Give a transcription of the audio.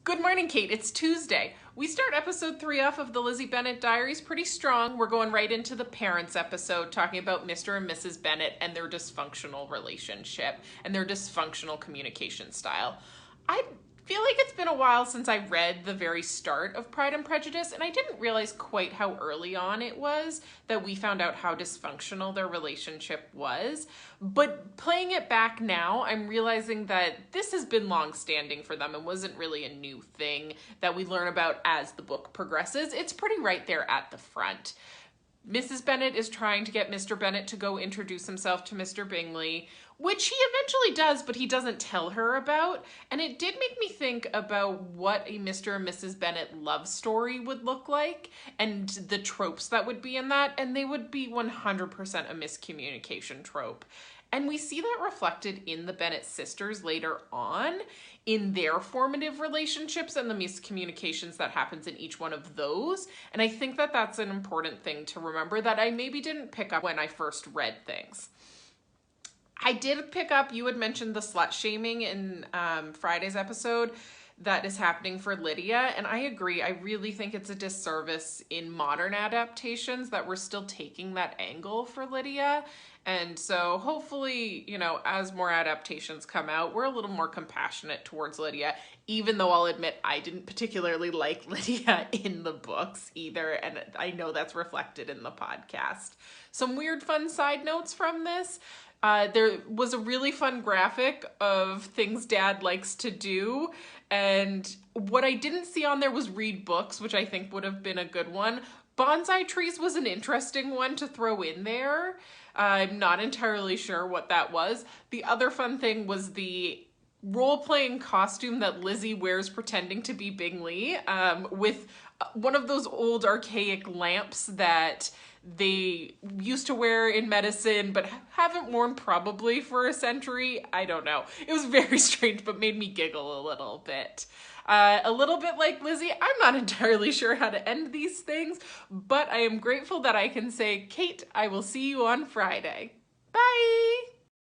Good morning, Kate. It's Tuesday. We start episode 3 off of the Lizzie Bennet Diaries pretty strong. We're going right into the parents episode, talking about Mr. and Mrs. Bennet and their dysfunctional relationship and their dysfunctional communication style. I feel like it's been a while since I read the very start of Pride and Prejudice, and I didn't realize quite how early on it was that we found out how dysfunctional their relationship was. But playing it back now, I'm realizing that this has been long-standing for them and wasn't really a new thing that we learn about as the book progresses. It's pretty right there at the front. Mrs. Bennet is trying to get Mr. Bennet to go introduce himself to Mr. Bingley, which he eventually does, but he doesn't tell her about. And it did make me think about what a Mr. and Mrs. Bennet love story would look like and the tropes that would be in that. And they would be 100% a miscommunication trope. And we see that reflected in the Bennet sisters later on in their formative relationships and the miscommunications that happens in each one of those. And I think that that's an important thing to remember that I maybe didn't pick up when I first read things. I did pick up, you had mentioned the slut shaming in Friday's episode that is happening for Lydia, and I agree. I really think it's a disservice in modern adaptations that we're still taking that angle for Lydia. And so hopefully, you know, as more adaptations come out, we're a little more compassionate towards Lydia, even though I'll admit I didn't particularly like Lydia in the books either, and I know that's reflected in the podcast. Some weird fun side notes from this. There was a really fun graphic of things Dad likes to do, and what I didn't see on there was read books, which I think would have been a good one. Bonsai trees was an interesting one to throw in there. I'm not entirely sure what that was. The other fun thing was the role-playing costume that Lizzie wears pretending to be Bingley, with one of those old archaic lamps that they used to wear in medicine but haven't worn probably for a century. I don't know. It was very strange but made me giggle a little bit. A little bit like Lizzie, I'm not entirely sure how to end these things, but I am grateful that I can say, Kate, I will see you on Friday. Bye!